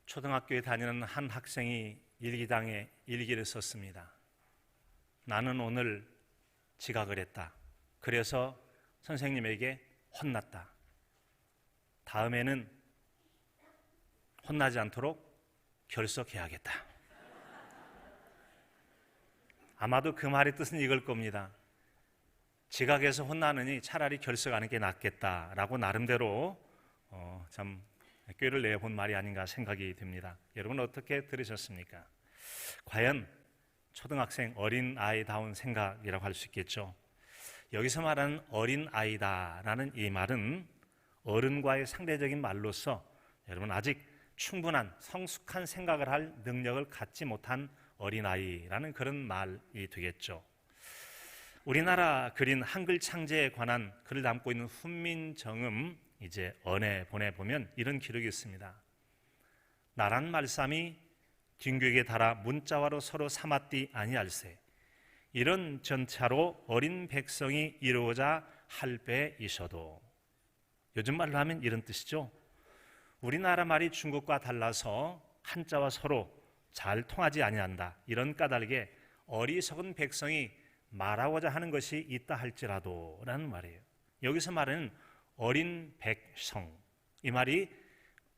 초등학교에 다니는 한 학생이 일기장에 일기를 썼습니다. 나는 오늘 지각을 했다. 그래서 선생님에게 혼났다. 다음에는 혼나지 않도록 결석해야겠다. 아마도 그 말의 뜻은 이걸 겁니다. 지각해서 혼나느니 차라리 결석하는 게 낫겠다라고 나름대로 참 꾀를 내본 말이 아닌가 생각이 듭니다. 여러분 어떻게 들으셨습니까? 과연 초등학생 어린아이다운 생각이라고 할 수 있겠죠. 여기서 말하는 어린아이다라는 이 말은 어른과의 상대적인 말로서 여러분 아직 충분한 성숙한 생각을 할 능력을 갖지 못한 어린아이라는 그런 말이 되겠죠. 우리나라 글인 한글 창제에 관한 글을 담고 있는 훈민정음 이제 언에 보내보면 이런 기록이 있습니다. 나란 말씀이 뒷교에 달아 문자화로 서로 삼았디 아니할세. 이런 전차로 어린 백성이 이루고자 할 배이셔도. 요즘 말로 하면 이런 뜻이죠. 우리나라 말이 중국과 달라서 한자와 서로 잘 통하지 아니한다. 이런 까닭에 어리석은 백성이 말하고자 하는 것이 있다 할지라도 라는 말이에요. 여기서 말하는 어린 백성, 이 말이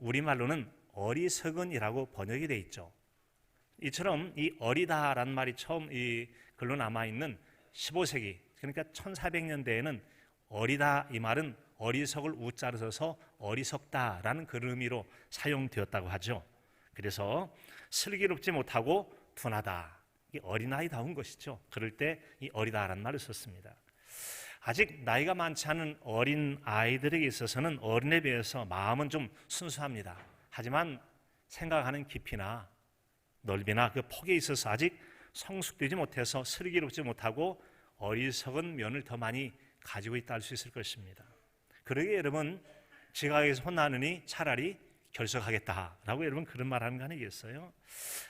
우리말로는 어리석은이라고 번역이 되어 있죠. 이처럼 이 어리다라는 말이 처음 이 글로 남아있는 15세기, 그러니까 1400년대에는 어리다 이 말은 어리석을 우자로 써서 어리석다라는 그런 의미로 사용되었다고 하죠. 그래서 슬기롭지 못하고 둔하다, 이게 어린아이다운 것이죠. 그럴 때 이 어리다라는 말을 썼습니다. 아직 나이가 많지 않은 어린 아이들에게 있어서는 어른에 비해서 마음은 좀 순수합니다. 하지만 생각하는 깊이나 넓이나 그 폭에 있어서 아직 성숙되지 못해서 슬기롭지 못하고 어리석은 면을 더 많이 가지고 있다 할 수 있을 것입니다. 그러기에 여러분 지각해서 혼나느니 차라리 결석하겠다라고 여러분 그런 말 하는 거 아니겠어요?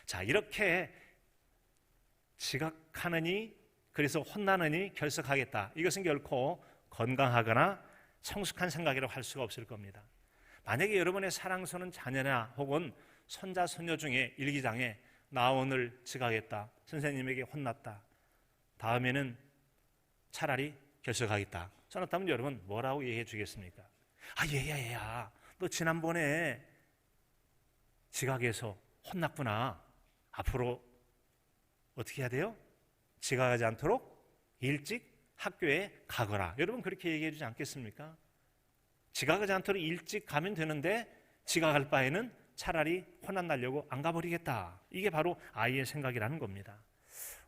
자, 이렇게 지각하느니 그래서 혼나느니 결석하겠다. 이것은 결코 건강하거나 성숙한 생각이라고 할 수가 없을 겁니다. 만약에 여러분의 사랑스러운 자녀나 혹은 손자, 손녀 중에 일기장에 나 오늘 지각했다. 선생님에게 혼났다. 다음에는 차라리 결석하겠다. 써놨다면 여러분 뭐라고 얘기해 주겠습니까? 아, 얘야. 너 지난번에 지각해서 혼났구나. 앞으로 어떻게 해야 돼요? 지각하지 않도록 일찍 학교에 가거라. 여러분 그렇게 얘기해 주지 않겠습니까? 지각하지 않도록 일찍 가면 되는데 지각할 바에는 차라리 혼안 나려고 안 가버리겠다. 이게 바로 아이의 생각이라는 겁니다.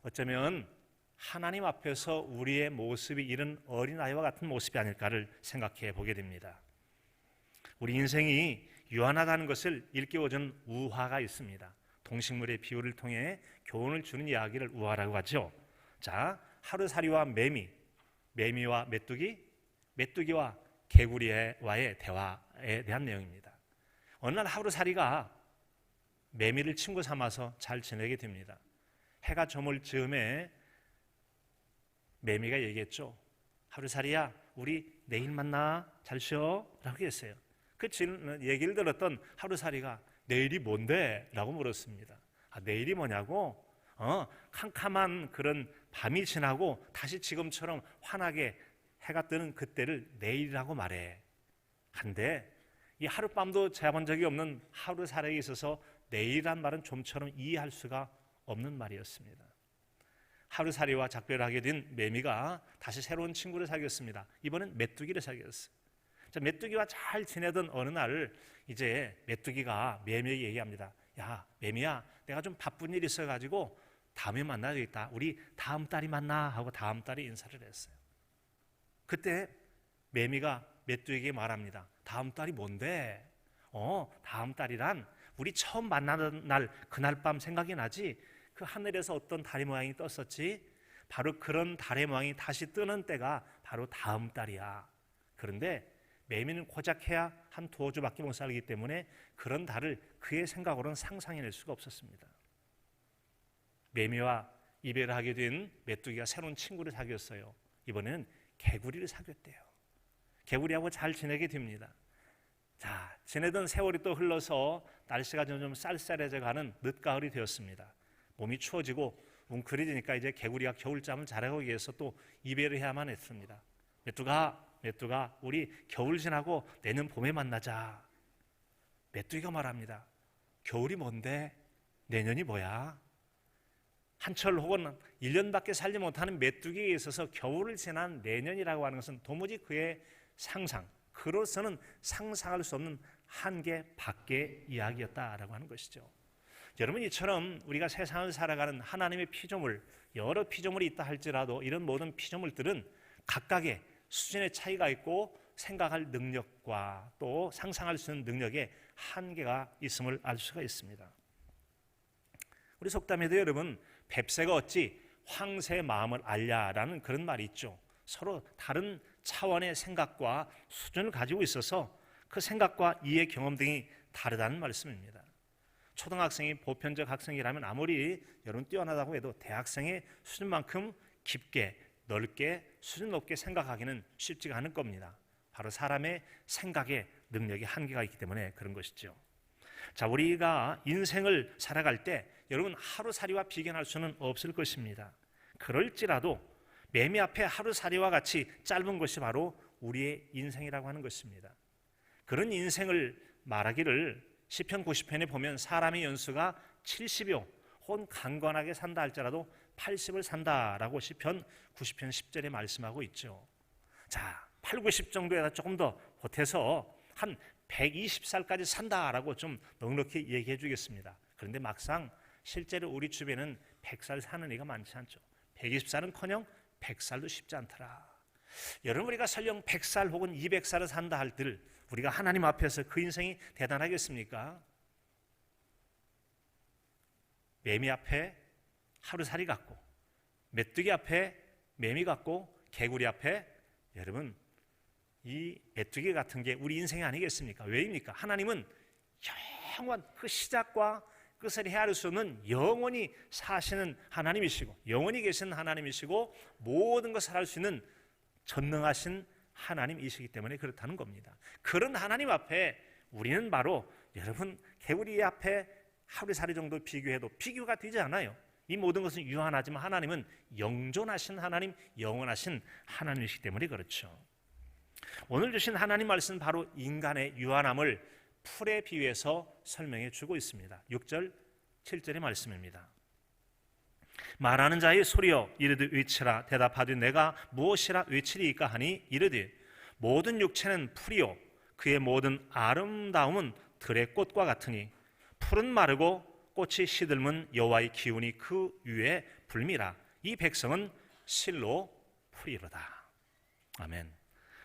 어쩌면 하나님 앞에서 우리의 모습이 이런 어린아이와 같은 모습이 아닐까를 생각해 보게 됩니다. 우리 인생이 유한하다는 것을 일깨워주는 우화가 있습니다. 동식물의 비유를 통해 교훈을 주는 이야기를 우화라고 하죠. 자, 하루살이와 매미와 메뚜기, 메뚜기와 개구리와의 대화에 대한 내용입니다. 어느 날 하루살이가 매미를 친구 삼아서 잘 지내게 됩니다. 해가 저물 즈음에 매미가 얘기했죠. 하루살이야, 우리 내일 만나, 잘 쉬어 라고 했어요. 그 얘기를 들었던 하루살이가 내일이 뭔데? 라고 물었습니다. 아, 내일이 뭐냐고? 캄캄한 그런 밤이 지나고 다시 지금처럼 환하게 해가 뜨는 그때를 내일이라고 말해. 한데 이 하룻밤도 재본 적이 없는 하루살이에 있어서 내일이란 말은 좀처럼 이해할 수가 없는 말이었습니다. 하루살이와 작별을 하게 된 매미가 다시 새로운 친구를 사귀었습니다. 이번엔 메뚜기를 사귀었어요. 자, 메뚜기와 잘 지내던 어느 날 이제 메뚜기가 매미에게 얘기합니다. 야, 매미야, 내가 좀 바쁜 일이 있어가지고 다음에 만나야 되겠다. 우리 다음 달이 만나 하고 다음 달에 인사를 했어요. 그때 매미가 메뚜기에게 말합니다. 다음 달이 뭔데? 다음 달이란 우리 처음 만나는 날 그날 밤 생각이 나지? 그 하늘에서 어떤 달의 모양이 떴었지? 바로 그런 달의 모양이 다시 뜨는 때가 바로 다음 달이야. 그런데 매미는 고작 해야 한 두어 주밖에 못 살기 때문에 그런 달을 그의 생각으로는 상상해낼 수가 없었습니다. 매미와 이별을 하게 된 메뚜기가 새로운 친구를 사귀었어요. 이번에는 개구리를 사귀었대요. 개구리하고 잘 지내게 됩니다. 자, 지내던 세월이 또 흘러서 날씨가 점점 쌀쌀해져 가는 늦가을이 되었습니다. 몸이 추워지고 웅크리지니까 이제 개구리가 겨울잠을 자라기 위해서 또 이별을 해야만 했습니다. 메뚜가 우리 겨울 지나고 내년 봄에 만나자. 메뚜기가 말합니다. 겨울이 뭔데? 내년이 뭐야? 한철 혹은 1년밖에 살지 못하는 메뚜기에 있어서 겨울을 지난 내년이라고 하는 것은 도무지 그의 상상, 그로서는 상상할 수 없는 한계 밖의 이야기였다라고 하는 것이죠. 여러분, 이처럼 우리가 세상을 살아가는 하나님의 피조물, 여러 피조물이 있다 할지라도 이런 모든 피조물들은 각각의 수준의 차이가 있고 생각할 능력과 또 상상할 수 있는 능력에 한계가 있음을 알 수가 있습니다. 우리 속담에도 여러분, 뱁새가 어찌 황새의 마음을 알냐라는 그런 말이 있죠. 서로 다른 차원의 생각과 수준을 가지고 있어서 그 생각과 이해 경험 등이 다르다는 말씀입니다. 초등학생이 보편적 학생이라면 아무리 여러분 뛰어나다고 해도 대학생의 수준만큼 깊게 넓게 수준 높게 생각하기는 쉽지가 않을 겁니다. 바로 사람의 생각의 능력이 한계가 있기 때문에 그런 것이죠. 자, 우리가 인생을 살아갈 때 여러분 하루살이와 비견할 수는 없을 것입니다. 그럴지라도 매미 앞에 하루살이와 같이 짧은 것이 바로 우리의 인생이라고 하는 것입니다. 그런 인생을 말하기를 시편 90편에 보면 사람의 연수가 70여 혹은 강건하게 산다 할지라도 80을 산다라고 시편 90편 10절에 말씀하고 있죠. 자, 8, 90 정도에다 조금 더 보태서 한 120살까지 산다라고 좀 넉넉히 얘기해 주겠습니다. 그런데 막상 실제로 우리 주변은 100살 사는 이가 많지 않죠. 120살은커녕 100살도 쉽지 않더라. 여러분, 우리가 설령 100살 혹은 200살을 산다 할들 우리가 하나님 앞에서 그 인생이 대단하겠습니까? 매미 앞에 하루살이 같고 메뚜기 앞에 매미 같고 개구리 앞에 여러분 이 메뚜기 같은 게 우리 인생이 아니겠습니까? 왜입니까? 하나님은 영원 그 시작과 끝을 헤아릴 수 없는 영원히 사시는 하나님이시고 영원히 계신 하나님이시고 모든 것을 할 수 있는 전능하신 하나님이시기 때문에 그렇다는 겁니다. 그런 하나님 앞에 우리는 바로 여러분 개구리 앞에 하루살이 정도 비교해도 비교가 되지 않아요. 이 모든 것은 유한하지만 하나님은 영존하신 하나님, 영원하신 하나님이시기 때문에 그렇죠. 오늘 주신 하나님 말씀은 바로 인간의 유한함을 풀에 비유해서 설명해 주고 있습니다. 6절, 7절의 말씀입니다. 말하는 자의 소리여 이르되 외치라. 대답하되 내가 무엇이라 외치리이까 하니 이르되 모든 육체는 풀이요 그의 모든 아름다움은 들의 꽃과 같으니 풀은 마르고 꽃이 시들면 여호와의 기운이 그 위에 불미라. 이 백성은 실로 풀이로다. 아멘.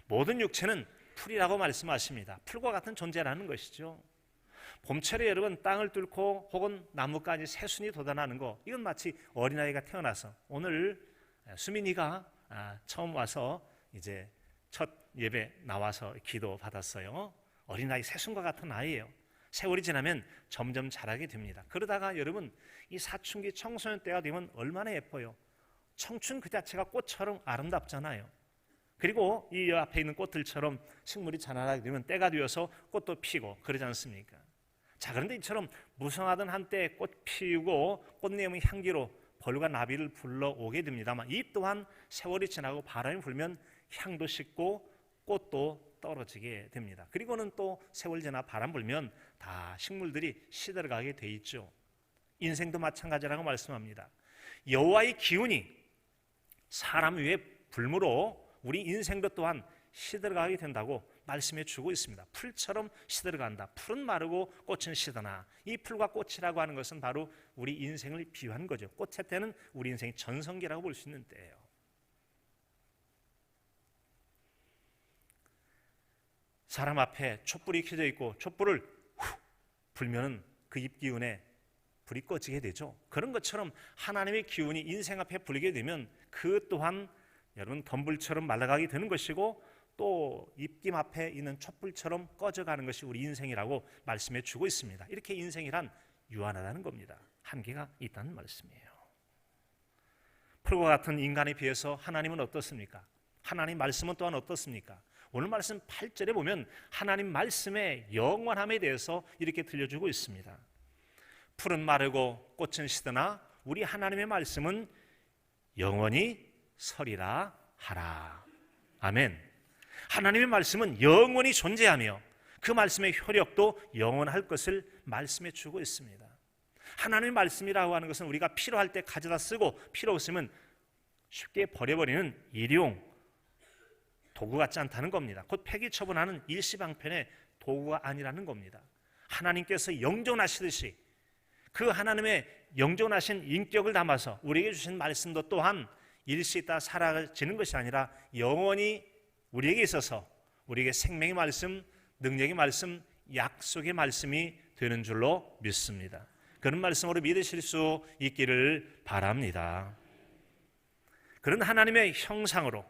모든 육체는 풀이라고 말씀하십니다. 풀과 같은 존재라는 것이죠. 봄철에 여러분 땅을 뚫고 혹은 나뭇가지 새순이 돋아나는 거, 이건 마치 어린아이가 태어나서 오늘 수민이가 처음 와서 이제 첫 예배 나와서 기도 받았어요. 어린아이 새순과 같은 아이예요. 세월이 지나면 점점 자라게 됩니다. 그러다가 여러분 이 사춘기 청소년 때가 되면 얼마나 예뻐요. 청춘 그 자체가 꽃처럼 아름답잖아요. 그리고 이 앞에 있는 꽃들처럼 식물이 자라나게 되면 때가 되어서 꽃도 피고 그러지 않습니까? 자, 그런데 이처럼 무성하던 한때 꽃 피우고 꽃내음의 향기로 벌과 나비를 불러오게 됩니다만 이 또한 세월이 지나고 바람이 불면 향도 식고 꽃도 떨어지게 됩니다. 그리고는 또 세월 지나 바람 불면 다 식물들이 시들어가게 돼 있죠. 인생도 마찬가지라고 말씀합니다. 여호와의 기운이 사람 위에 불므로 우리 인생도 또한 시들어가게 된다고 말씀해 주고 있습니다. 풀처럼 시들어간다. 풀은 마르고 꽃은 시드나. 이 풀과 꽃이라고 하는 것은 바로 우리 인생을 비유한 거죠. 꽃의 때는 우리 인생의 전성기라고 볼 수 있는 때예요. 사람 앞에 촛불이 켜져 있고 촛불을 훅 불면은 그 입 기운에 불이 꺼지게 되죠. 그런 것처럼 하나님의 기운이 인생 앞에 불게 되면 그 또한 여러분 덤불처럼 말라가게 되는 것이고 또 입김 앞에 있는 촛불처럼 꺼져가는 것이 우리 인생이라고 말씀해 주고 있습니다. 이렇게 인생이란 유한하다는 겁니다. 한계가 있다는 말씀이에요. 풀과 같은 인간에 비해서 하나님은 어떻습니까? 하나님 말씀은 또한 어떻습니까? 오늘 말씀 8절에 보면 하나님 말씀의 영원함에 대해서 이렇게 들려주고 있습니다. 풀은 마르고 꽃은 시드나 우리 하나님의 말씀은 영원히 서리라 하라. 아멘. 하나님의 말씀은 영원히 존재하며 그 말씀의 효력도 영원할 것을 말씀해 주고 있습니다. 하나님의 말씀이라고 하는 것은 우리가 필요할 때 가져다 쓰고 필요 없으면 쉽게 버려버리는 일용 도구 같지 않다는 겁니다. 곧 폐기 처분하는 일시방편의 도구가 아니라는 겁니다. 하나님께서 영존하시듯이 그 하나님의 영존하신 인격을 담아서 우리에게 주신 말씀도 또한 일시 있다 사라지는 것이 아니라 영원히 우리에게 있어서 우리에게 생명의 말씀, 능력의 말씀, 약속의 말씀이 되는 줄로 믿습니다. 그런 말씀으로 믿으실 수 있기를 바랍니다. 그런 하나님의 형상으로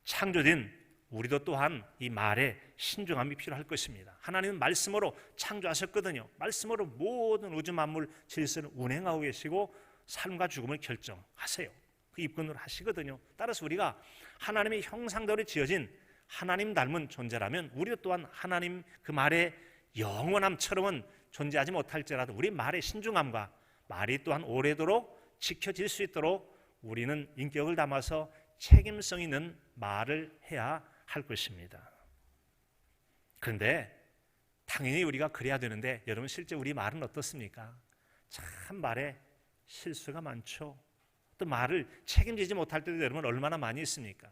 창조된 우리도 또한 이 말에 신중함이 필요할 것입니다. 하나님은 말씀으로 창조하셨거든요. 말씀으로 모든 우주 만물 질서를 운행하고 계시고 삶과 죽음을 결정하세요. 그 입근을 하시거든요. 따라서 우리가 하나님의 형상대로 지어진 하나님 닮은 존재라면 우리도 또한 하나님 그 말의 영원함처럼은 존재하지 못할지라도 우리 말의 신중함과 말이 또한 오래도록 지켜질 수 있도록 우리는 인격을 담아서 책임성 있는 말을 해야 할 것입니다. 그런데 당연히 우리가 그래야 되는데 여러분 실제 우리 말은 어떻습니까? 참 말에 실수가 많죠. 또 말을 책임지지 못할 때도 여러분 얼마나 많이 있습니까?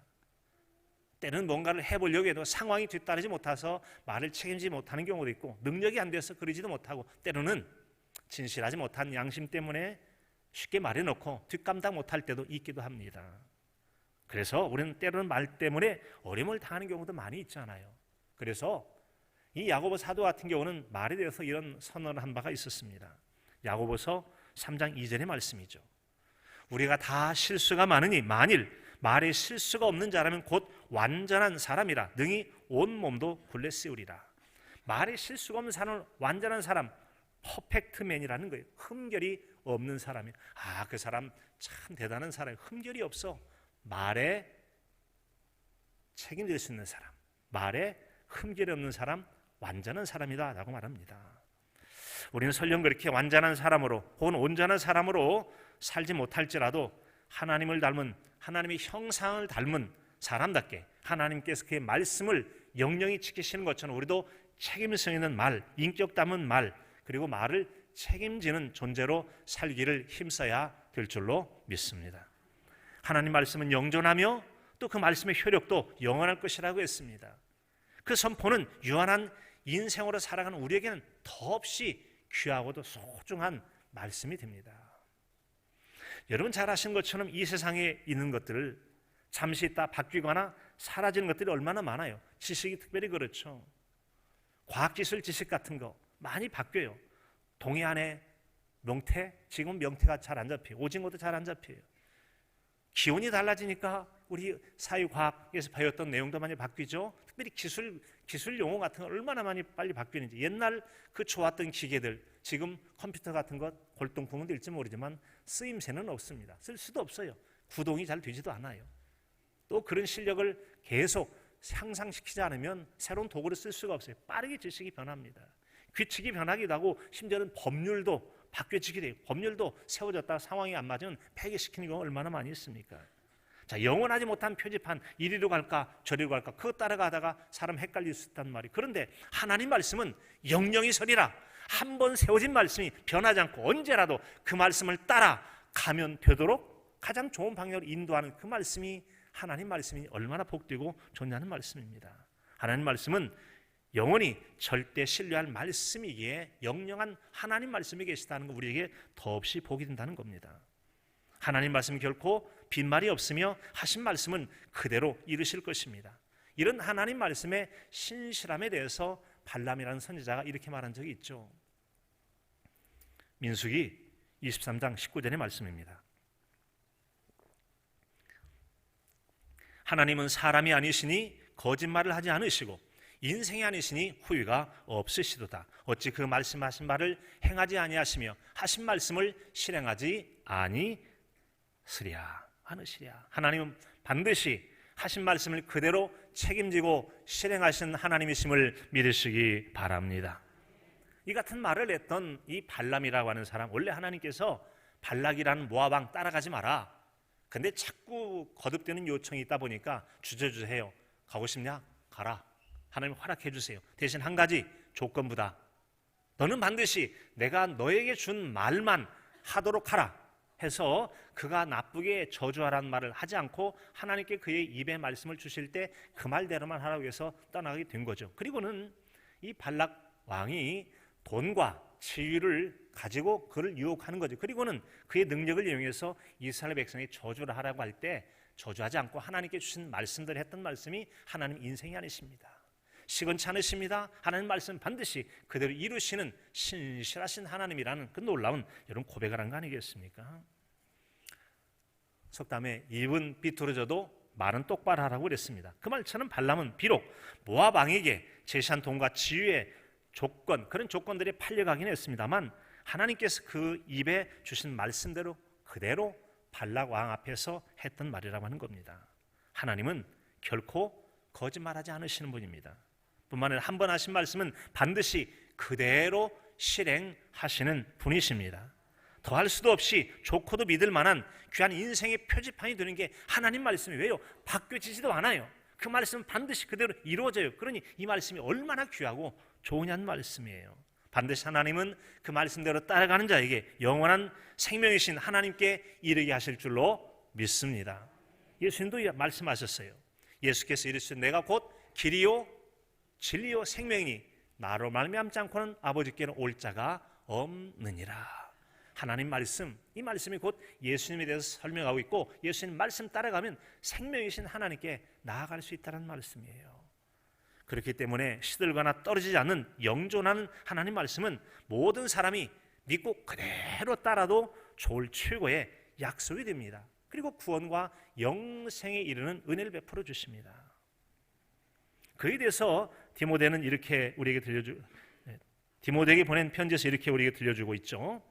때는 뭔가를 해보려고 해도 상황이 뒤따르지 못해서 말을 책임지지 못하는 경우도 있고 능력이 안 돼서 그러지도 못하고 때로는 진실하지 못한 양심 때문에 쉽게 말해놓고 뒷감당 못할 때도 있기도 합니다. 그래서 우리는 때로는 말 때문에 어려움을 당하는 경우도 많이 있잖아요. 그래서 이 야고보 사도 같은 경우는 말에 대해서 이런 선언을 한 바가 있었습니다. 야고보서 3장 2절의 말씀이죠. 우리가 다 실수가 많으니 만일 말에 실수가 없는 자라면 곧 완전한 사람이라 능히 온 몸도 굴레 씌우리라. 말에 실수가 없는 사람은 완전한 사람, 퍼펙트맨이라는 거예요. 흠결이 없는 사람이. 그 사람 참 대단한 사람, 흠결이 없어. 말에 책임질 수 있는 사람, 말에 흠결이 없는 사람, 완전한 사람이다 라고 말합니다. 우리는 설령 그렇게 완전한 사람으로 혹은 온전한 사람으로 살지 못할지라도 하나님을 닮은 하나님의 형상을 닮은 사람답게 하나님께서 그의 말씀을 영영히 지키시는 것처럼 우리도 책임성 있는 말, 인격 담은 말, 그리고 말을 책임지는 존재로 살기를 힘써야 될 줄로 믿습니다. 하나님 말씀은 영존하며 또 그 말씀의 효력도 영원할 것이라고 했습니다. 그 선포는 유한한 인생으로 살아가는 우리에게는 더없이 귀하고도 소중한 말씀이 됩니다. 여러분 잘 아시는 것처럼 이 세상에 있는 것들을 잠시 있다 바뀌거나 사라지는 것들이 얼마나 많아요. 지식이 특별히 그렇죠. 과학기술 지식 같은 거 많이 바뀌어요. 동해안의 명태, 지금 명태가 잘 안 잡혀요. 오징어도 잘 안 잡혀요. 기온이 달라지니까 우리 사회과학에서 배웠던 내용도 많이 바뀌죠. 특별히 기술 용어 같은 거 얼마나 많이 빨리 바뀌는지. 옛날 그 좋았던 기계들 지금 컴퓨터 같은 것 골동품은 될지 모르지만 쓰임새는 없습니다. 쓸 수도 없어요. 구동이 잘 되지도 않아요. 또 그런 실력을 계속 향상시키지 않으면 새로운 도구를 쓸 수가 없어요. 빠르게 지식이 변합니다. 규칙이 변하기도 하고 심지어는 법률도 바뀌어지게 돼요. 법률도 세워졌다가 상황이 안 맞으면 폐기시키는 경우가 얼마나 많이 있습니까? 자, 영원하지 못한 표지판 이리로 갈까 저리로 갈까 그거 따라가다가 사람 헷갈릴 수 있단 말이에요. 그런데 하나님 말씀은 영영이 서리라. 한 번 세워진 말씀이 변하지 않고 언제라도 그 말씀을 따라가면 되도록 가장 좋은 방향으로 인도하는 그 말씀이 하나님 말씀이 얼마나 복되고 좋냐는 말씀입니다. 하나님 말씀은 영원히 절대 신뢰할 말씀이기에 영영한 하나님 말씀이 계시다는 거 우리에게 더없이 복이 된다는 겁니다. 하나님 말씀이 결코 빈말이 없으며 하신 말씀은 그대로 이루실 것입니다. 이런 하나님 말씀의 신실함에 대해서 발람이라는 선지자가 이렇게 말한 적이 있죠. 민수기 23장 19절의 말씀입니다. 하나님은 사람이 아니시니 거짓말을 하지 않으시고 인생이 아니시니 후회가 없으시도다. 어찌 그 말씀하신 말을 행하지 아니하시며 하신 말씀을 실행하지 않으시랴. 하나님은 반드시 하신 말씀을 그대로 책임지고 실행하신 하나님이심을 믿으시기 바랍니다. 이 같은 말을 했던 이 발람이라고 하는 사람, 원래 하나님께서 발락이라는 모압 왕 따라가지 마라. 근데 자꾸 거듭되는 요청이 있다 보니까 주저주저해요. 가고 싶냐? 가라. 하나님 허락해 주세요. 대신 한 가지 조건부다. 너는 반드시 내가 너에게 준 말만 하도록 하라 해서 그가 나쁘게 저주하라는 말을 하지 않고 하나님께 그의 입에 말씀을 주실 때 그 말대로만 하라고 해서 떠나게 된 거죠. 그리고는 이 발락 왕이 돈과 지위를 가지고 그를 유혹하는 거죠. 그리고는 그의 능력을 이용해서 이스라엘 백성이 저주를 하라고 할 때 저주하지 않고 하나님께 주신 말씀대로 했던 말씀이 하나님 인생이 아니십니다. 시건치 않으십니다. 하나님 말씀 반드시 그대로 이루시는 신실하신 하나님이라는 그 놀라운 이런 고백을 한 거 아니겠습니까? 속담에 입은 비뚤어져도 말은 똑바로 하라고 그랬습니다. 그 말처럼 발람은 비록 모압 왕에게 제시한 돈과 지위의 조건, 그런 조건들이 팔려가긴 했습니다만 하나님께서 그 입에 주신 말씀대로 그대로 발락 왕 앞에서 했던 말이라고 하는 겁니다. 하나님은 결코 거짓말하지 않으시는 분입니다. 뿐만 아니라 한 번 하신 말씀은 반드시 그대로 실행하시는 분이십니다. 더할 수도 없이 좋고도 믿을 만한 귀한 인생의 표지판이 되는 게 하나님 말씀이 왜요? 바뀌어지지도 않아요. 그 말씀은 반드시 그대로 이루어져요. 그러니 이 말씀이 얼마나 귀하고 좋으냐는 말씀이에요. 반드시 하나님은 그 말씀대로 따라가는 자에게 영원한 생명이신 하나님께 이르게 하실 줄로 믿습니다. 예수님도 말씀하셨어요. 예수께서 이르시되 내가 곧 길이요 진리요 생명이니 나로 말미암지 않고는 아버지께는 올 자가 없느니라. 하나님 말씀, 이 말씀이 곧 예수님에 대해서 설명하고 있고 예수님 말씀 따라가면 생명이신 하나님께 나아갈 수 있다는 말씀이에요. 그렇기 때문에 시들거나 떨어지지 않는 영존하는 하나님 말씀은 모든 사람이 믿고 그대로 따라도 좋을 최고의 약속이 됩니다. 그리고 구원과 영생에 이르는 은혜를 베풀어 주십니다. 그에 대해서 디모데는 이렇게 우리에게 디모데에게 보낸 편지에서 이렇게 우리에게 들려주고 있죠.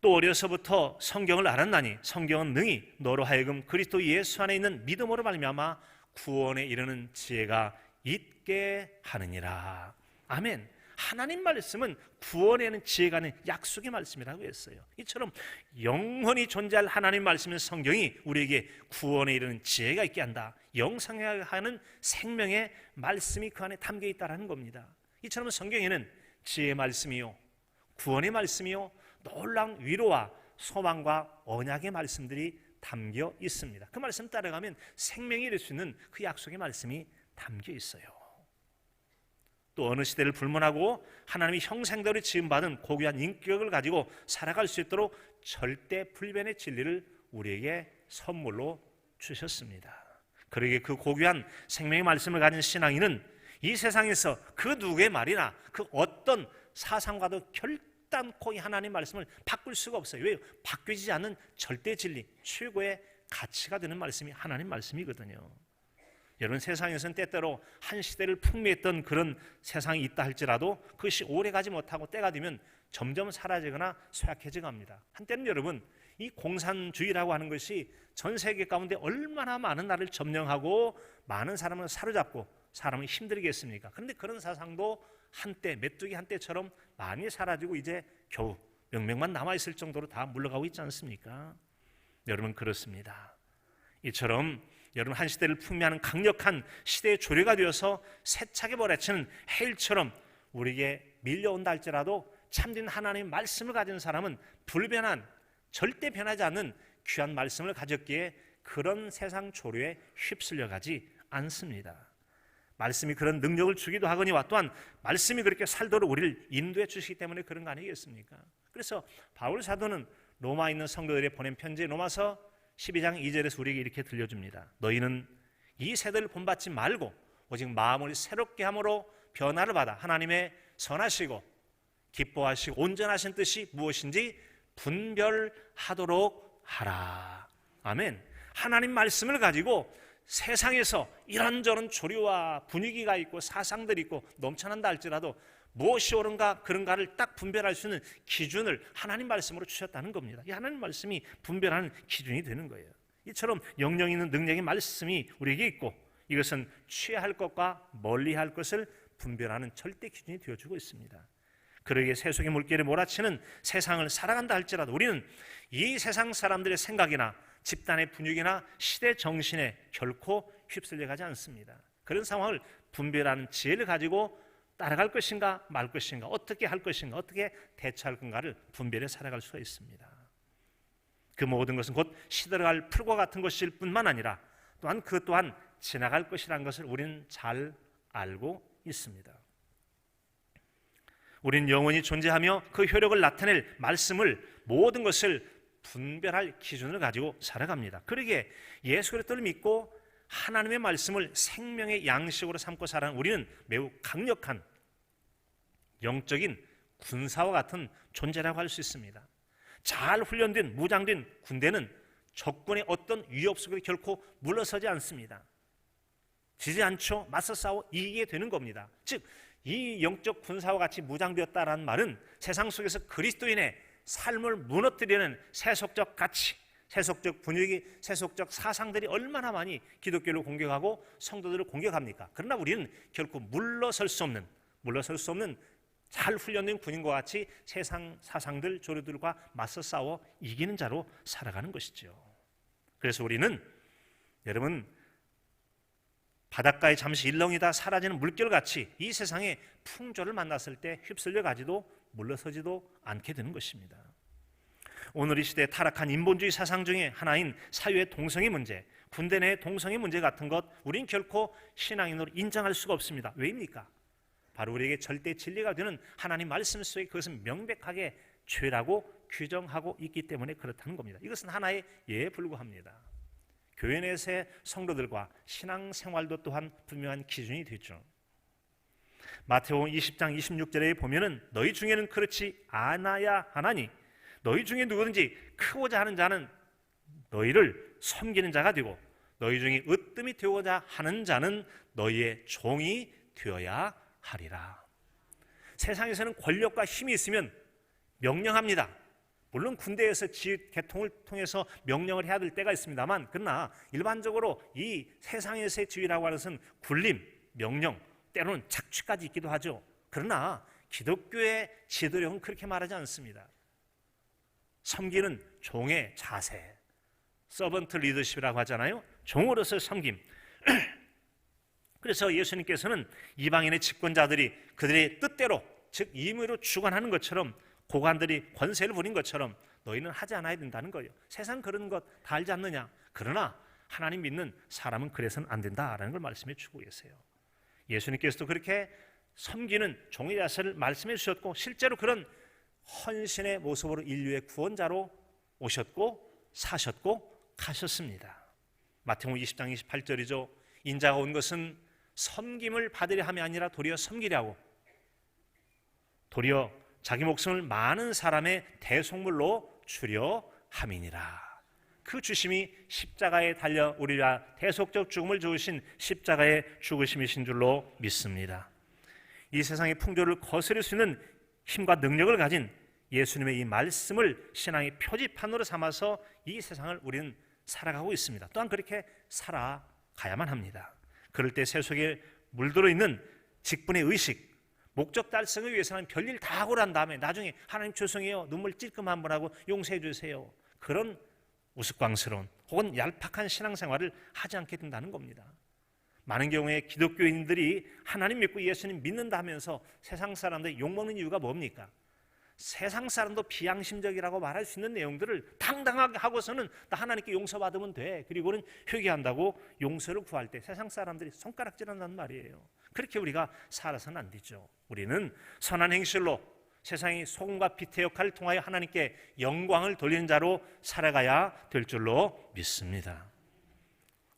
또 어려서부터 성경을 알았나니 성경은 능히 너로 하여금 그리스도 예수 안에 있는 믿음으로 말미암아 구원에 이르는 지혜가 있게 하느니라. 아멘. 하나님 말씀은 구원에는 지혜가 있는 약속의 말씀이라고 했어요. 이처럼 영원히 존재할 하나님 말씀인 성경이 우리에게 구원에 이르는 지혜가 있게 한다. 영생하게 하는 생명의 말씀이 그 안에 담겨 있다는 겁니다. 이처럼 성경에는 지혜의 말씀이요 구원의 말씀이요 놀라운 위로와 소망과 언약의 말씀들이 담겨 있습니다. 그 말씀 따라가면 생명이 될 수 있는 그 약속의 말씀이 담겨 있어요. 또 어느 시대를 불문하고 하나님이 형상대로 지음받은 고귀한 인격을 가지고 살아갈 수 있도록 절대 불변의 진리를 우리에게 선물로 주셨습니다. 그러기에 그 고귀한 생명의 말씀을 가진 신앙인은 이 세상에서 그 누구의 말이나 그 어떤 사상과도 결단코 이 하나님의 말씀을 바꿀 수가 없어요. 왜요? 바뀌지 않는 절대 진리, 최고의 가치가 되는 말씀이 하나님 말씀이거든요. 여러분, 세상에서는 때때로 한 시대를 풍미했던 그런 세상이 있다 할지라도 그것이 오래가지 못하고 때가 되면 점점 사라지거나 쇠약해져 갑니다. 한때는 여러분, 이 공산주의라고 하는 것이 전 세계 가운데 얼마나 많은 나라를 점령하고 많은 사람을 사로잡고 사람을 힘들게 했습니까? 그런데 그런 사상도 한때 메뚜기 한때처럼 많이 사라지고 이제 겨우 몇 명만 남아있을 정도로 다 물러가고 있지 않습니까? 여러분, 그렇습니다. 이처럼 여러분, 한 시대를 풍미하는 강력한 시대의 조류가 되어서 세차게 몰아치는 해일처럼 우리에게 밀려온다 할지라도 참된 하나님의 말씀을 가진 사람은 불변한, 절대 변하지 않는 귀한 말씀을 가졌기에 그런 세상 조류에 휩쓸려가지 않습니다. 말씀이 그런 능력을 주기도 하거니와 또한 말씀이 그렇게 살도록 우리를 인도해 주시기 때문에 그런 거 아니겠습니까? 그래서 바울 사도는 로마에 있는 성도들에 보낸 편지 로마서 12장 2절에서 우리에게 이렇게 들려줍니다. 너희는 이 세대를 본받지 말고 오직 마음을 새롭게 함으로 변화를 받아 하나님의 선하시고 기뻐하시고 온전하신 뜻이 무엇인지 분별하도록 하라. 아멘. 하나님 말씀을 가지고 세상에서 이런저런 조류와 분위기가 있고 사상들이 있고 넘쳐난다 할지라도 무엇이 옳은가 그런가를 딱 분별할 수 있는 기준을 하나님 말씀으로 주셨다는 겁니다. 이 하나님 말씀이 분별하는 기준이 되는 거예요. 이처럼 영령 있는 능력의 말씀이 우리에게 있고 이것은 취해야 할 것과 멀리할 것을 분별하는 절대 기준이 되어주고 있습니다. 그러기에 세속의 물결에 몰아치는 세상을 살아간다 할지라도 우리는 이 세상 사람들의 생각이나 집단의 분위기나 시대 정신에 결코 휩쓸려 가지 않습니다. 그런 상황을 분별하는 지혜를 가지고 따라갈 것인가 말 것인가, 어떻게 할 것인가, 어떻게 대처할 건가를 분별해 살아갈 수가 있습니다. 그 모든 것은 곧 시들어갈 풀과 같은 것일 뿐만 아니라 또한 그 또한 지나갈 것이라는 것을 우리는 잘 알고 있습니다. 우리는 영원히 존재하며 그 효력을 나타낼 말씀을, 모든 것을 분별할 기준을 가지고 살아갑니다. 그러기에 예수 그리스도를 믿고 하나님의 말씀을 생명의 양식으로 삼고 살아가는 우리는 매우 강력한 영적인 군사와 같은 존재라고 할 수 있습니다. 잘 훈련된 무장된 군대는 적군의 어떤 위협 속에 결코 물러서지 않습니다. 지지 않죠. 맞서 싸워 이기게 되는 겁니다. 즉 이 영적 군사와 같이 무장되었다라는 말은 세상 속에서 그리스도인의 삶을 무너뜨리는 세속적 가치, 세속적 분위기, 세속적 사상들이 얼마나 많이 기독교를 공격하고 성도들을 공격합니까? 그러나 우리는 결코 물러설 수 없는 잘 훈련된 군인과 같이 세상 사상들, 조류들과 맞서 싸워 이기는 자로 살아가는 것이죠. 그래서 우리는 여러분 바닷가에 잠시 일렁이다 사라지는 물결같이 이 세상의 풍조를 만났을 때 휩쓸려 가지도 물러서지도 않게 되는 것입니다. 오늘 이 시대의 타락한 인본주의 사상 중에 하나인 사회의 동성애 문제, 군대 내의 동성애 문제 같은 것 우린 결코 신앙인으로 인정할 수가 없습니다. 왜입니까? 바로 우리에게 절대 진리가 되는 하나님 말씀 속에 그것은 명백하게 죄라고 규정하고 있기 때문에 그렇다는 겁니다. 이것은 하나의 예에 불과합니다. 교회 내에서의 성도들과 신앙생활도 또한 분명한 기준이 되죠. 마태복음 20장 26절에 보면은 너희 중에는 그렇지 않아야 하나니 너희 중에 누구든지 크고자 하는 자는 너희를 섬기는 자가 되고 너희 중에 으뜸이 되고자 하는 자는 너희의 종이 되어야 하리라. 세상에서는 권력과 힘이 있으면 명령합니다. 물론 군대에서 지휘 계통을 통해서 명령을 해야 될 때가 있습니다만, 그러나 일반적으로 이 세상에서의 지휘라고 하는 것은 군림, 명령, 때로는 착취까지 있기도 하죠. 그러나 기독교의 지도력은 그렇게 말하지 않습니다. 섬기는 종의 자세, 서번트 리더십이라고 하잖아요. 종으로서 섬김. 그래서 예수님께서는 이방인의 집권자들이 그들의 뜻대로, 즉 임의로 주관하는 것처럼, 고관들이 권세를 부린 것처럼 너희는 하지 않아야 된다는 거예요. 세상 그런 것 다 알지 않느냐? 그러나 하나님 믿는 사람은 그래서는 안 된다라는 걸 말씀해 주고 계세요. 예수님께서도 그렇게 섬기는 종의 자세를 말씀해 주셨고, 실제로 그런 헌신의 모습으로 인류의 구원자로 오셨고 사셨고 가셨습니다. 마태복음 20장 28절이죠. 인자가 온 것은 섬김을 받으려 함이 아니라 도리어 섬기려고, 도리어 자기 목숨을 많은 사람의 대속물로 주려 함이니라. 그 주심이 십자가에 달려 우리가 대속적 죽음을 주으신 십자가의 죽으심이신 줄로 믿습니다. 이 세상의 풍조를 거스릴 수 있는 힘과 능력을 가진 예수님의 이 말씀을 신앙의 표지판으로 삼아서 이 세상을 우리는 살아가고 있습니다. 또한 그렇게 살아가야만 합니다. 그럴 때 세속에 물들어 있는 직분의 의식, 목적 달성을 위해서는 별일 다 하고 난 다음에 나중에 하나님 죄송해요, 눈물 찔끔 한번 하고 용서해 주세요, 그런 우스꽝스러운 혹은 얄팍한 신앙생활을 하지 않게 된다는 겁니다. 많은 경우에 기독교인들이 하나님 믿고 예수님 믿는다 하면서 세상 사람들이 욕먹는 이유가 뭡니까? 세상 사람도 비양심적이라고 말할 수 있는 내용들을 당당하게 하고서는 나 하나님께 용서받으면 돼, 그리고는 회개한다고 용서를 구할 때 세상 사람들이 손가락질한다는 말이에요. 그렇게 우리가 살아서는 안 되죠. 우리는 선한 행실로 세상의 소금과 빛의 역할을 통하여 하나님께 영광을 돌리는 자로 살아가야 될 줄로 믿습니다.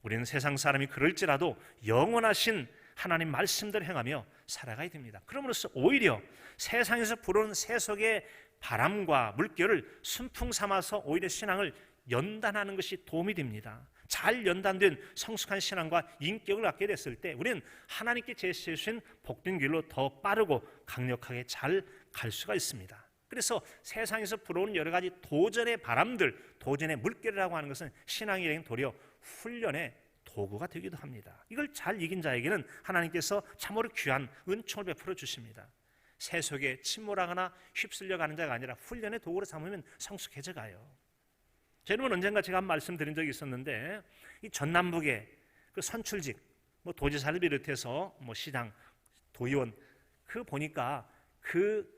우리는 세상 사람이 그럴지라도 영원하신 하나님 말씀대로 행하며 살아가야 됩니다. 그러므로써 오히려 세상에서 불어오는 세속의 바람과 물결을 순풍 삼아서 오히려 신앙을 연단하는 것이 도움이 됩니다. 잘 연단된 성숙한 신앙과 인격을 갖게 됐을 때 우리는 하나님께 제시해 주신 복된 길로 더 빠르고 강력하게 잘 갈 수가 있습니다. 그래서 세상에서 불어오는 여러 가지 도전의 바람들, 도전의 물결이라고 하는 것은 신앙이라는 도리어 훈련의 도구가 되기도 합니다. 이걸 잘 이긴 자에게는 하나님께서 참으로 귀한 은총을 베풀어 주십니다. 새 속에 침몰하거나 휩쓸려가는 자가 아니라 훈련의 도구로 삼으면 성숙해져 가요. 여러분, 언젠가 제가 한 말씀 드린 적이 있었는데, 이 전남북의 그 선출직, 도지사를 비롯해서 시장, 도의원, 그 보니까 그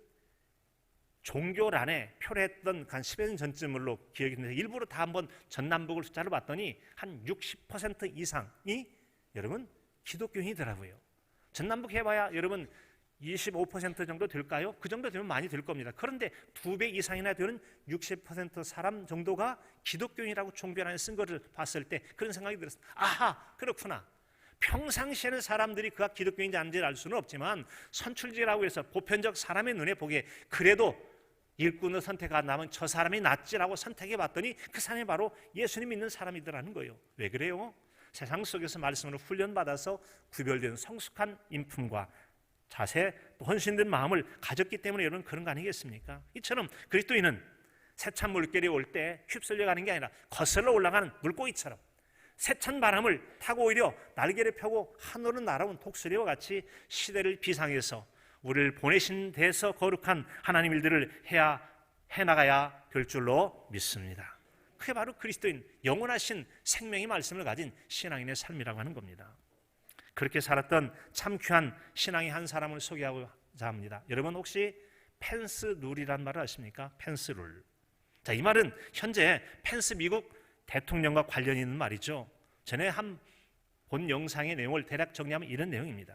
종교란에 표를 했던 한 10여 년 전쯤으로 기억이 드는데, 일부러 다 한번 전남북을 숫자를 봤더니 한 60% 이상이 여러분 기독교인이더라고요. 전남북 해봐야 여러분 25% 정도 될까요? 그 정도 되면 많이 될 겁니다. 그런데 2배 이상이나 되는 60% 사람 정도가 기독교인이라고 종교란에 쓴 것을 봤을 때 그런 생각이 들었어요. 아하, 그렇구나. 평상시에는 사람들이 그가 기독교인인지 아닌지 알 수는 없지만 선출직이라고 해서 보편적 사람의 눈에 보기에 그래도 일꾼을 선택한다면 저 사람이 낫지라고 선택해 봤더니 그 사람이 바로 예수님 믿는 사람이더라는 거예요. 왜 그래요? 세상 속에서 말씀으로 훈련받아서 구별된 성숙한 인품과 자세, 또 헌신된 마음을 가졌기 때문에 여러분 그런 거 아니겠습니까? 이처럼 그리스도인은 세찬 물결이 올 때 휩쓸려가는 게 아니라 거슬러 올라가는 물고기처럼 세찬 바람을 타고 오히려 날개를 펴고 하늘로 날아온 독수리와 같이 시대를 비상해서 우리를 보내신 데서 거룩한 하나님 일들을 해나가야 될 줄로 믿습니다. 그게 바로 그리스도인, 영원하신 생명의 말씀을 가진 신앙인의 삶이라고 하는 겁니다. 그렇게 살았던 참 귀한 신앙의 한 사람을 소개하고자 합니다. 여러분 혹시 펜스 룰이란 말을 아십니까? 펜스 룰. 자, 이 말은 현재 펜스 미국 대통령과 관련이 있는 말이죠. 전에 한 본 영상의 내용을 대략 정리하면 이런 내용입니다.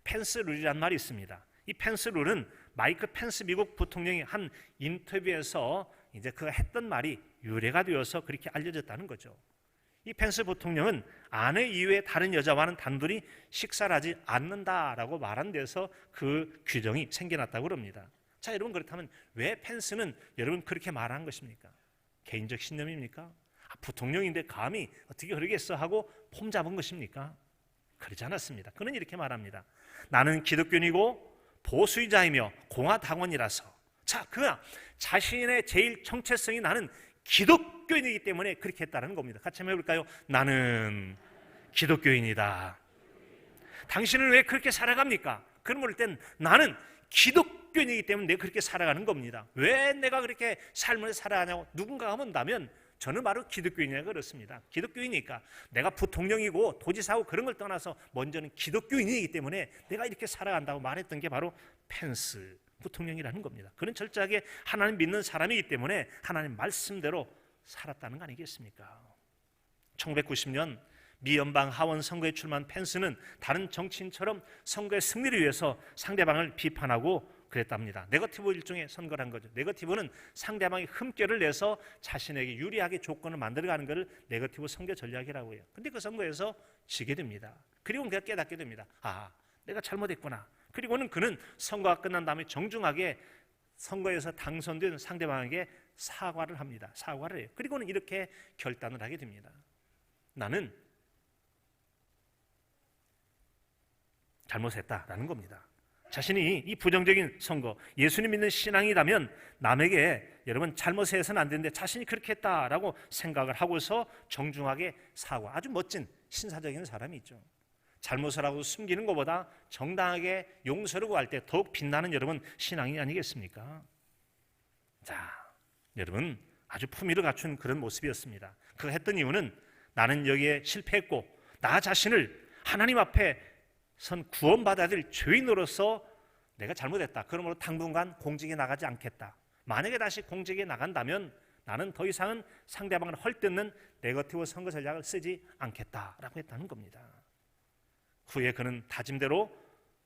펜스 룰이란 말이 있습니다. 이 펜스 룰은 마이크 펜스 미국 부통령이 한 인터뷰에서 이제 그가 했던 말이 유래가 되어서 그렇게 알려졌다는 거죠. 이 펜스 부통령은 아내 이외의 다른 여자와는 단둘이 식사를 하지 않는다라고 말한 데서 그 규정이 생겨났다고 합니다. 자, 여러분 그렇다면 왜 펜스는 여러분 그렇게 말한 것입니까? 개인적 신념입니까? 부통령인데 감히 어떻게 그러겠어 하고 폼 잡은 것입니까? 그러지 않았습니다. 그는 이렇게 말합니다. 나는 기독교인이고 보수의자이며 공화당원이라서. 자, 그가 자신의 제일 정체성이 나는 기독교인이기 때문에 그렇게 했다는 겁니다. 같이 한번 해볼까요? 나는 기독교인이다. 당신은 왜 그렇게 살아갑니까? 그런 걸 땐 나는 기독교인이기 때문에 내가 그렇게 살아가는 겁니다. 왜 내가 그렇게 삶을 살아가냐고 누군가가 문다면 저는 바로 기독교인이라고 그렇습니다. 기독교인이니까 내가 부통령이고 도지사고 그런 걸 떠나서 먼저는 기독교인이기 때문에 내가 이렇게 살아간다고 말했던 게 바로 펜스 부통령이라는 겁니다. 그는 철저하게 하나님 믿는 사람이기 때문에 하나님 말씀대로 살았다는 거 아니겠습니까? 1990년 미 연방 하원 선거에 출마한 펜스는 다른 정치인처럼 선거의 승리를 위해서 상대방을 비판하고 그랬답니다. 네거티브 일종의 선거를 한 거죠. 네거티브는 상대방이 흠결을 내서 자신에게 유리하게 조건을 만들어가는 것을 네거티브 선거 전략이라고 해요. 근데 그 선거에서 지게 됩니다. 그리고 그가 깨닫게 됩니다. 아, 내가 잘못했구나. 그리고는 그는 선거가 끝난 다음에 정중하게 선거에서 당선된 상대방에게 사과를 합니다. 사과를 해요. 그리고는 이렇게 결단을 하게 됩니다. 나는 잘못했다라는 겁니다. 자신이 이 부정적인 선거, 예수님 믿는 신앙이라면 남에게 여러분 잘못해서는 안 되는데 자신이 그렇게 했다라고 생각을 하고서 정중하게 사과. 아주 멋진 신사적인 사람이 있죠. 잘못을 하고 숨기는 것보다 정당하게 용서를 구할 때 더욱 빛나는 여러분 신앙이 아니겠습니까? 자, 여러분 아주 품위를 갖춘 그런 모습이었습니다. 그가 했던 이유는 나는 여기에 실패했고 나 자신을 하나님 앞에 선 구원받아야 될 죄인으로서 내가 잘못했다. 그러므로 당분간 공직에 나가지 않겠다. 만약에 다시 공직에 나간다면 나는 더 이상은 상대방을 헐뜯는 네거티브 선거 전략을 쓰지 않겠다라고 했다는 겁니다. 후에 그는 다짐대로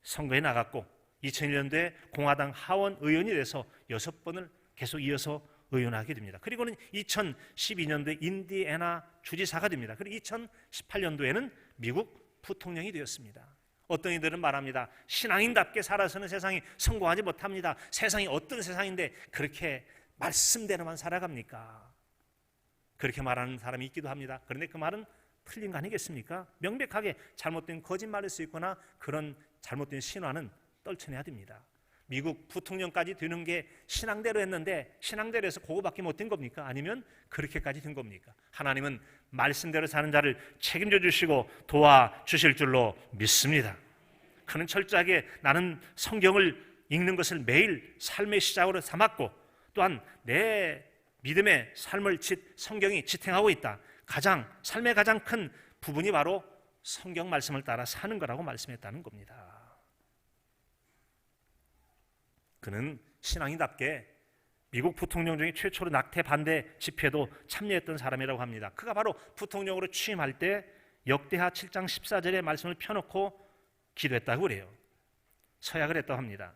선거에 나갔고 2001년도에 공화당 하원 의원이 돼서 6번을 계속 이어서 의원하게 됩니다. 그리고는 2012년도에 인디애나 주지사가 됩니다. 그리고 2018년도에는 미국 부통령이 되었습니다. 어떤 이들은 말합니다. 신앙인답게 살아서는 세상이 성공하지 못합니다. 세상이 어떤 세상인데 그렇게 말씀대로만 살아갑니까? 그렇게 말하는 사람이 있기도 합니다. 그런데 그 말은 틀린 거 아니겠습니까? 명백하게 잘못된 거짓말일 수 있거나 그런 잘못된 신화는 떨쳐내야 됩니다. 미국 부통령까지 되는 게 신앙대로 했는데 신앙대로 해서 그거밖에 못 된 겁니까? 아니면 그렇게까지 된 겁니까? 하나님은 말씀대로 사는 자를 책임져 주시고 도와주실 줄로 믿습니다. 그는 철저하게 나는 성경을 읽는 것을 매일 삶의 시작으로 삼았고 또한 내 믿음의 삶을 성경이 지탱하고 있다. 삶의 가장 큰 부분이 바로 성경 말씀을 따라 사는 거라고 말씀했다는 겁니다. 그는 신앙인답게 미국 부통령 중에 최초로 낙태 반대 집회도 참여했던 사람이라고 합니다. 그가 바로 부통령으로 취임할 때 역대하 7장 14절의 말씀을 펴놓고 기도했다고 그래요. 서약을 했다고 합니다.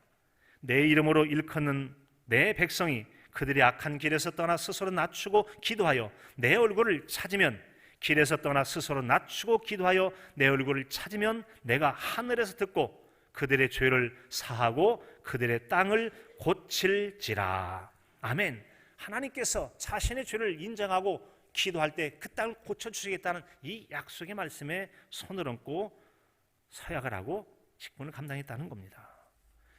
내 이름으로 일컫는 내 백성이 그들이 악한 길에서 떠나 스스로 낮추고 기도하여 내 얼굴을 찾으면 길에서 떠나 스스로 낮추고 기도하여 내 얼굴을 찾으면 내가 하늘에서 듣고 그들의 죄를 사하고 그들의 땅을 고칠지라. 아멘. 하나님께서 자신의 죄를 인정하고 기도할 때 그 땅을 고쳐주시겠다는 이 약속의 말씀에 손을 얹고 서약을 하고 직분을 감당했다는 겁니다.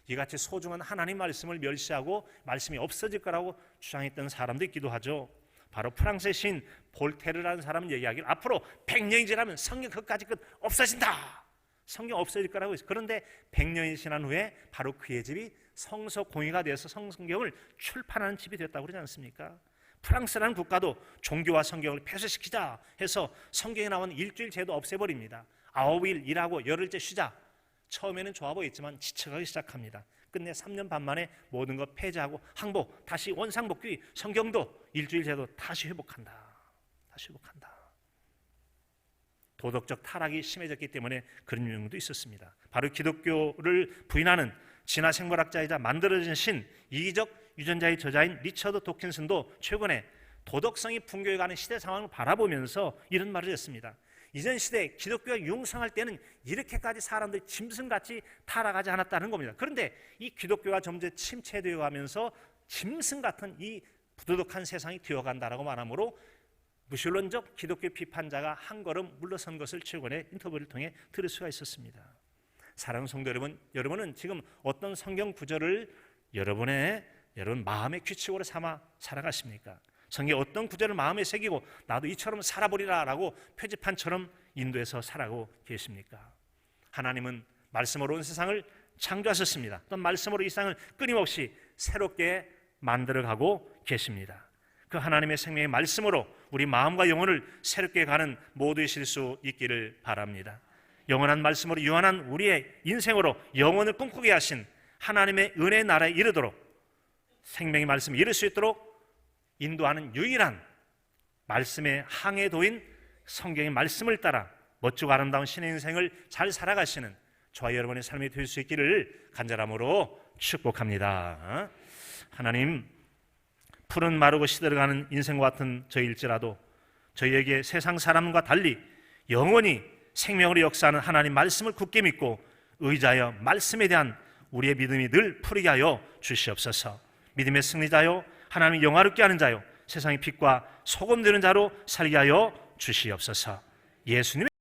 이같이 소중한 하나님 말씀을 멸시하고 말씀이 없어질 거라고 주장했던 사람도 있기도 하죠. 바로 프랑스의 시인 볼테르라는 사람은 얘기하기를 앞으로 100년이 지나면 성경 끝까지 없어진다. 성경 없어질 거라고 했어요. 그런데 100년이 지난 후에 바로 그의 집이 성서 공의가 돼서 성경을 출판하는 집이 됐다고 그러지 않습니까? 프랑스라는 국가도 종교와 성경을 폐쇄시키자 해서 성경에 나온 일주일 제도 없애버립니다. 9일 일하고 열흘째 쉬자. 처음에는 좋아 보였지만 지쳐가기 시작합니다. 끝내 3년 반 만에 모든 것 폐지하고 항복, 다시 원상복귀, 성경도 일주일 제도 다시 회복한다. 도덕적 타락이 심해졌기 때문에 그런 유형도 있었습니다. 바로 기독교를 부인하는 진화생물학자이자 만들어진 신, 이기적 유전자의 저자인 리처드 도킨슨도 최근에 도덕성이 붕괴해가는 시대 상황을 바라보면서 이런 말을 했습니다. 이전 시대에 기독교가 융성할 때는 이렇게까지 사람들이 짐승같이 타락하지 않았다는 겁니다. 그런데 이 기독교가 점점 침체되어 가면서 짐승 같은 이 부도덕한 세상이 되어간다라고 말하므로 무신론적 기독교 비판자가 한 걸음 물러선 것을 최근에 인터뷰를 통해 들을 수가 있었습니다. 사랑하는 성도 여러분, 여러분은 지금 어떤 성경 구절을 여러분 마음의 규칙으로 삼아 살아가십니까? 성경의 어떤 구절을 마음에 새기고 나도 이처럼 살아보리라 라고 표지판처럼 인도해서 살아가고 계십니까? 하나님은 말씀으로 온 세상을 창조하셨습니다. 또 말씀으로 이 세상을 끊임없이 새롭게 만들어가고 계십니다. 그 하나님의 생명의 말씀으로 우리 마음과 영혼을 새롭게 가는 모두이실 수 있기를 바랍니다. 영원한 말씀으로 유한한 우리의 인생으로 영혼을 꿈꾸게 하신 하나님의 은혜의 나라에 이르도록 생명의 말씀에 이를 수 있도록 인도하는 유일한 말씀의 항해도인 성경의 말씀을 따라 멋지고 아름다운 신의 인생을 잘 살아가시는 저와 여러분의 삶이 될 수 있기를 간절함으로 축복합니다. 하나님, 푸른 마르고 시들어가는 인생과 같은 저희일지라도 저희에게 세상 사람과 달리 영원히 생명으로 역사하는 하나님 말씀을 굳게 믿고 의지하여 말씀에 대한 우리의 믿음이 늘 푸르게 하여 주시옵소서. 믿음의 승리자요, 하나님을 영화롭게 하는 자요, 세상의 빛과 소금 되는 자로 살게 하여 주시옵소서. 예수님의